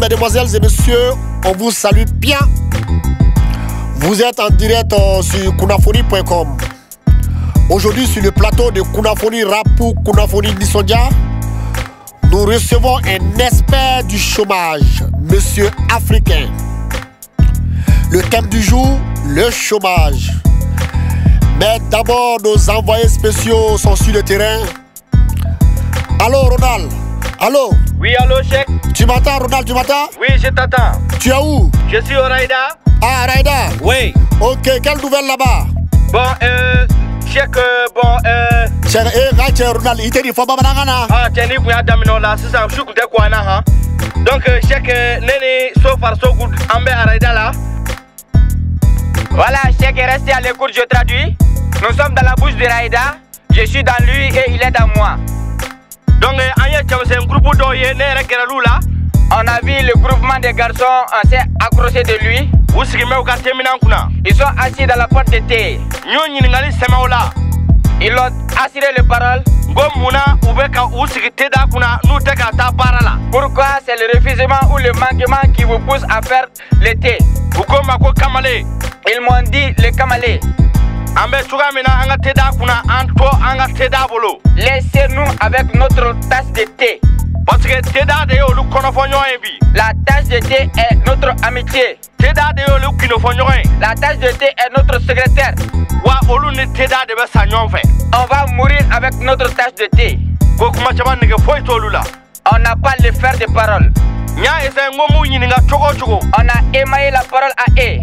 mesdemoiselles et messieurs, on vous salue bien. Vous êtes en direct sur kunafoni.com. Aujourd'hui, sur le plateau de Kunafoni Rapou, Kunafoni Nisondia, nous recevons un expert du chômage, Monsieur Africain. Le thème du jour, le chômage. Mais d'abord, nos envoyés spéciaux sont sur le terrain. Allô, Ronald? Allô? Oui, allô, Cheikh? Tu m'entends, Ronald? Tu m'entends? Oui, je t'attends. Tu es où? Je suis au Raïda. Ah, Raïda? Oui. Ok, quelle nouvelle là-bas? Bon, Cheikh, Cheikh, Ronald, il t'a dit, faut pas m'en ah, tiens, il faut y là, c'est ça, je suis quoi là, hein? Donc, Cheikh, Nene, so far, so good, Ambe à Raïda là. Voilà, Cheikh est resté à l'écoute, je traduis. Nous sommes dans la bouche de Raïda. Je suis dans lui et il est dans moi. Donc, c'est un groupe là. On a vu le groupement des garçons, on s'est accroché de lui. Ils sont assis dans la porte de thé. Ils ont assuré les paroles. Pourquoi c'est le refusement ou le manquement qui vous pousse à faire le thé? Ils m'ont dit le kamalé. Laissez-nous avec notre tasse de thé. La tasse de thé est notre amitié. La tasse de thé est notre secrétaire. On va mourir avec notre tasse de thé. On n'a pas le fer de parole. On a émaillé la parole à eux.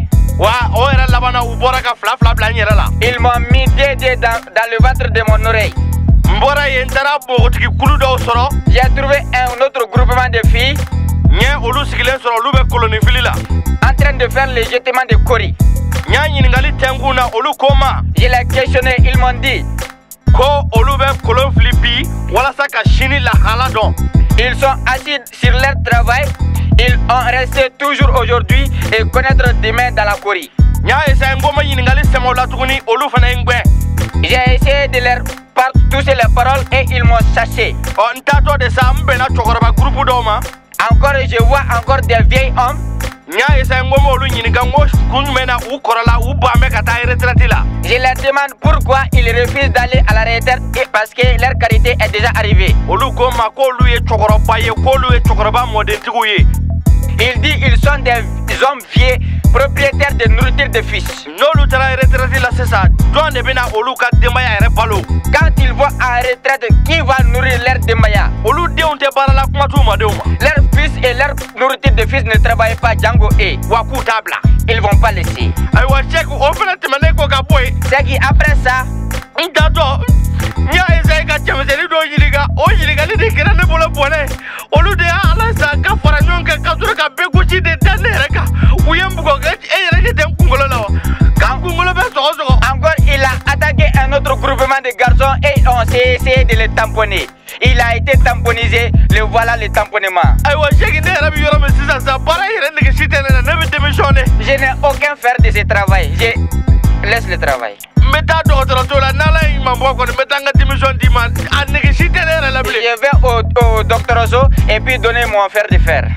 Ils m'ont mis des dés dans le ventre de mon oreille. J'ai trouvé un autre groupement de filles en train de faire le jetement de Kori. Je l'ai questionné, ils m'ont dit ils sont assis sur leur travail. Ils ont resté toujours aujourd'hui et connaître demain dans la Kori. J'ai essayé de leur toucher les paroles et ils m'ont chassé. Encore je vois encore des vieils hommes. Je leur demande pourquoi ils refusent d'aller à la retraite parce que leur carité est déjà arrivée. Il dit qu'ils sont des hommes vieux, propriétaires de nourriture de fils. Quand ils vont à la retraite, qui va nourrir leur demaya? Leurs fils et leur nourriture de fils ne travaillent pas Django et ils vont pas laisser. C'est qu'après ça, encore il a attaqué un autre groupement de garçons et on s'est essayé de le tamponner. Il a été tamponisé, le voilà le tamponnement. Je n'ai aucun faire de ce travail, je laisse le travail. Je vais au docteur Ozo et puis donner mon fer de fer.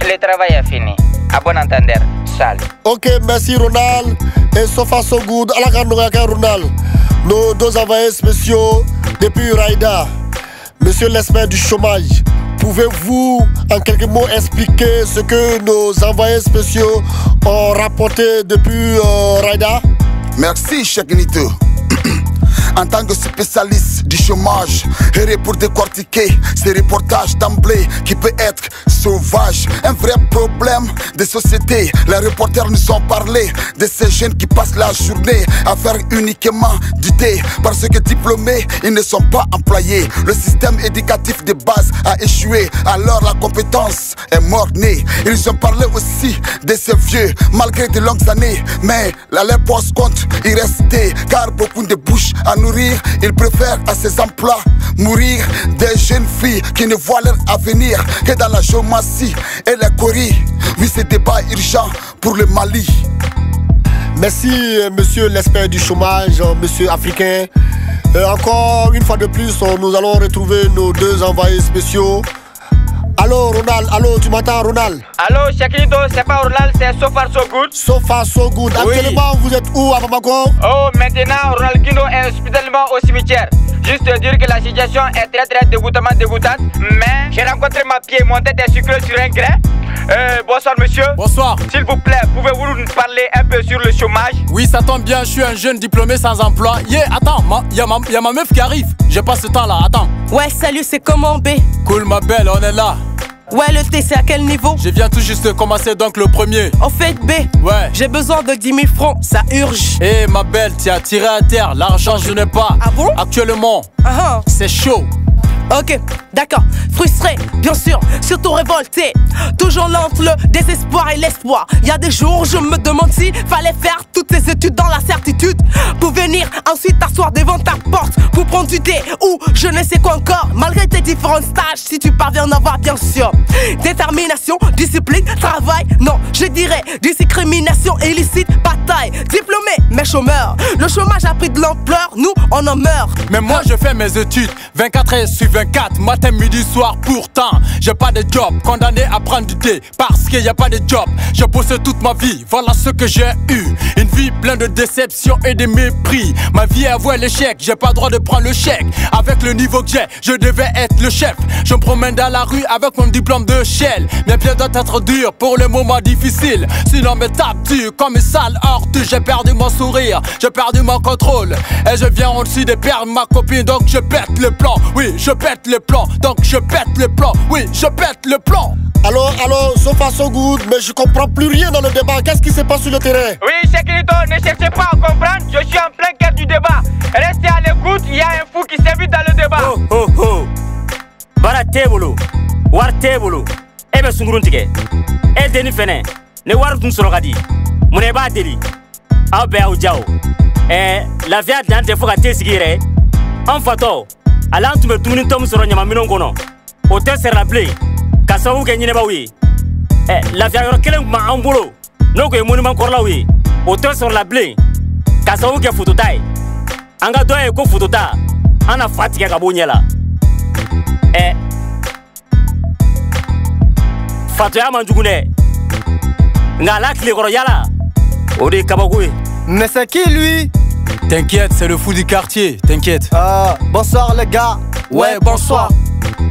Le travail est fini. À bon entendeur. Salut. Ok, merci Ronald. Et so far so good. Ronald. Nos deux envoyés spéciaux depuis Raïda. Monsieur l'expert du chômage, pouvez-vous en quelques mots expliquer ce que nos envoyés spéciaux ont rapporté depuis Raïda? Merci, Cheikh Nito. En tant que spécialiste du chômage, et pour décortiquer ces reportages d'emblée qui peut être sauvage, un vrai problème de société. Les reporters nous ont parlé de ces jeunes qui passent la journée à faire uniquement du thé parce que diplômés, ils ne sont pas employés. Le système éducatif de base a échoué, alors la compétence est mort-née. Ils ont parlé aussi de ces vieux, malgré de longues années, mais la leur poste compte y rester, car beaucoup de bouches à nourrir, ils préfèrent à ces emplois mourir. Des jeunes filles qui ne voient leur avenir que dans la géomatie et la Corée. Oui, ce débat urgent pour le Mali. Merci monsieur l'expert du chômage, monsieur Africain. Encore une fois de plus, nous allons retrouver nos deux envoyés spéciaux. Allô? Allô, Ronald. Allô, tu m'entends, Ronald? Allô, Cheikhnito, c'est pas Ronald, c'est So Far So Good. So Far So Good. Oui. Actuellement, vous êtes où à Bamako? Oh, maintenant, Ronaldinho est hospitalement au cimetière. Juste dire que la situation est très dégoûtante. Mais j'ai rencontré ma pied, mon tête est sucrée sur un grain. Bonsoir monsieur. Bonsoir. S'il vous plaît, pouvez-vous nous parler un peu sur le chômage? Oui, ça tombe bien, je suis un jeune diplômé sans emploi. Attends, y a ma meuf qui arrive. J'ai pas ce temps là, attends. Ouais, salut, c'est comment B? Cool ma belle, on est là. Ouais, le thé, c'est à quel niveau? Je viens tout juste de commencer donc le premier. Au fait, B, ouais, j'ai besoin de 10 000 francs, ça urge. Eh ma belle, tu as tiré à terre, l'argent je n'ai pas. Ah bon? Actuellement, c'est chaud. Ok, d'accord, frustré, bien sûr, surtout révolté. Toujours entre le désespoir et l'espoir. Il y a des jours, je me demande si fallait faire toutes ces études dans la certitude pour venir ensuite t'asseoir devant ta porte pour prendre du thé ou je ne sais quoi encore. Malgré tes différents stages, si tu parviens en avoir bien sûr détermination, discipline, travail, non, je dirais discrimination illicite, bataille, diplômé, mais chômeur. Le chômage a pris de l'ampleur, nous on en meurt. Mais moi je fais mes études 24 heures sur 24, matin, midi, soir. Pourtant, j'ai pas de job, condamné à prendre du thé parce qu'il n'y a pas de job. J'ai bossé toute ma vie, voilà ce que j'ai eu. Une vie pleine de déceptions et de mépris. Ma vie est avouée l'échec, j'ai pas le droit de prendre le chèque. Avec le niveau que j'ai, je devais être le chef. Je me promène dans la rue avec mon diplôme de Shell. Mes pieds doivent être durs pour les moments difficiles. Sinon me tape dur comme une sale ortie. J'ai perdu mon sourire, j'ai perdu mon contrôle. Et je viens aussi de perdre ma copine, donc je pète le plan. Oui, je pète le plan, donc je pète le plan. Oui, je pète le plan. Allô, So Far So Good, mais je comprends plus rien dans le débat. Qu'est-ce qui se passe sur le terrain? Oui, Cheikhnito, ne cherchez pas à comprendre, je suis en plein cœur du débat. Restez à l'écoute, il y a un fou qui s'invite dans le débat. Oh. Bara tebulu, war tebulu. Ebe sungurun tige. E deni fene, ne war dun soro kadi. Mune ba deli. Aw be aw jaw. La vie dan te foka te sigire. En fato, ala tume dumuni tom soro nyama minon kono. O te ser la play. Ka sawu ke nyine ba wi. La vie yoro kelen ma ambolo. No ko moni man korla wi. O te sur la play. Ka sawu ke fututai. Anga doye ko fututa. Ana fatiga ka bonyela. Fatoya manjugune. Ngala kile koro yala. Ode kabagoué. Mais c'est qui lui? T'inquiète, c'est le fou du quartier, t'inquiète. Bonsoir les gars. Ouais, bonsoir.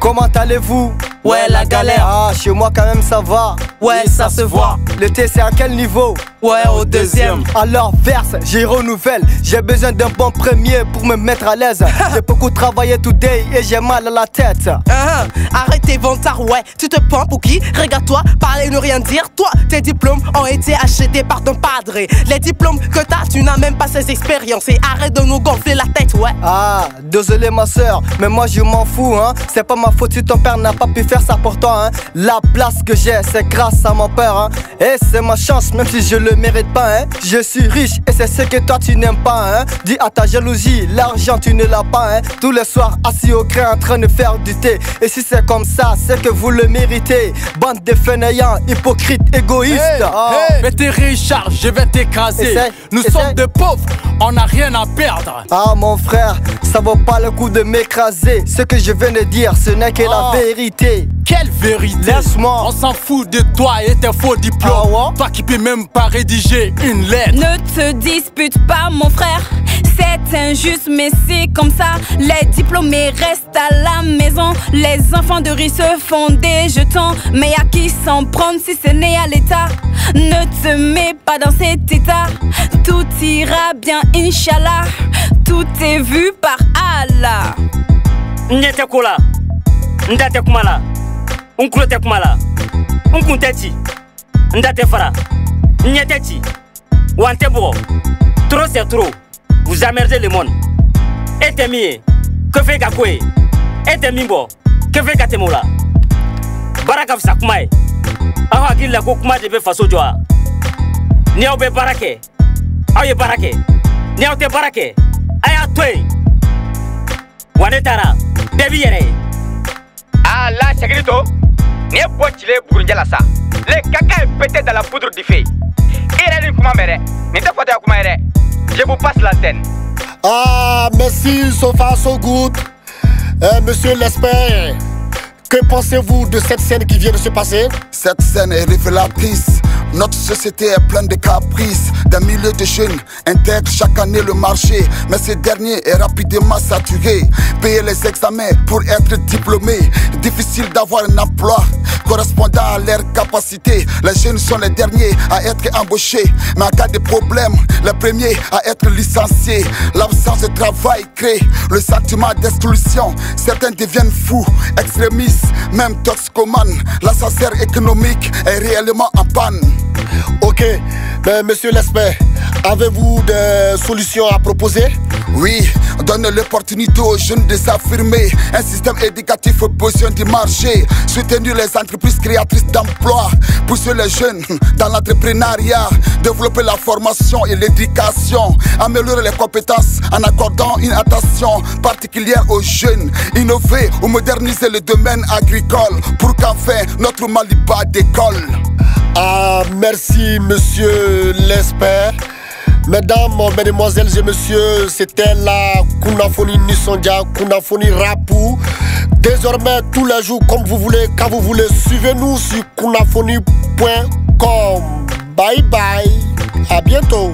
Comment allez-vous? Ouais, la galère. Ah, chez moi quand même ça va. Ouais, ça se voit. Le thé c'est à quel niveau? Ouais, au deuxième. Alors verse, j'ai renouvelle. J'ai besoin d'un bon premier pour me mettre à l'aise. J'ai beaucoup travaillé today et j'ai mal à la tête. Arrête tes vantards, ouais. Tu te prends pour qui? Regarde-toi, parler ne rien dire. Toi, tes diplômes ont été achetés par ton padre. Les diplômes que t'as, tu n'as même pas ces expériences. Et arrête de nous gonfler la tête, ouais. Ah, désolé ma soeur, mais moi je m'en fous, hein. C'est pas ma faute si ton père n'a pas pu faire ça pour toi, hein. La place que j'ai, c'est grâce à mon père, hein. Et c'est ma chance, même si je le mérite pas, hein. Je suis riche et c'est ce que toi tu n'aimes pas, hein. Dis à ta jalousie, l'argent tu ne l'as pas, hein. Tous les soirs assis au grain en train de faire du thé. Et si c'est comme ça, c'est que vous le méritez. Bande de fainéants, hypocrites, égoïstes. Mais t'es Richard, je vais t'écraser. Nous sommes des pauvres, on n'a rien à perdre. Ah mon frère, ça vaut pas le coup de m'écraser. Ce que je viens de dire, ce n'est que la vérité. Quelle vérité? Laisse-moi. On s'en fout de toi et tes faux diplômes. Toi qui peux même pas rédiger une lettre. Ne te dispute pas mon frère, c'est injuste mais c'est comme ça. Les diplômés restent à la maison. Les enfants de riches se font des jetons. Mais à qui s'en prendre si ce n'est à l'état? Ne te mets pas dans cet état. Tout ira bien Inch'Allah. Tout est vu par Allah. Nyete kola, ndate kumala, unkulote kumala, unkunteti, ndate fara, nyeteti, wantebo. Trop c'est trop, vous emmerdez le monde. Et t'es mié, que fait Gakoué? Et t'es mimbo, que fait Gatemola? Baraka Sakumae, awa gilla kokuma de be faso joa. Niaobe barake, aye barake, niaote barake, aya toi. Wanetara, debi yere. Ah là, Cheikhnito, n'est pas chile Burundjala ça. Le caca est pété dans la poudre du feu. Il est comment mere, mais t'as pas comment mere. Je vous passe l'antenne. Ah, merci, So Far So Good. Monsieur l'espère, Que pensez-vous de cette scène qui vient de se passer? Cette scène est révélatrice. Notre société est pleine de caprices. Des milliers de jeunes intègrent chaque année le marché, mais ce dernier est rapidement saturé. Payer les examens pour être diplômé, difficile d'avoir un emploi correspondant à leurs capacités. Les jeunes sont les derniers à être embauchés, mais en cas de problème, les premiers à être licenciés. L'absence de travail crée le sentiment d'exclusion. Certains deviennent fous, extrémistes, même toxicomanes. L'ascenseur économique est réellement en panne. Ok, mais monsieur l'expert, avez-vous des solutions à proposer? Oui, donne l'opportunité aux jeunes de s'affirmer. Un système éducatif aux besoins du marché. Soutenir les entreprises créatrices d'emplois. Pousser les jeunes dans l'entrepreneuriat. Développer la formation et l'éducation. Améliorer les compétences en accordant une attention particulière aux jeunes. Innover ou moderniser le domaine agricole pour qu'enfin notre Maliba décolle. Ah, merci monsieur l'expert. Mesdames, mesdemoiselles et messieurs, c'était la Kunafoni Nisonja, Kunafoni Rapou. Désormais, tous les jours, comme vous voulez, quand vous voulez, suivez-nous sur kunafoni.com. Bye bye, à bientôt.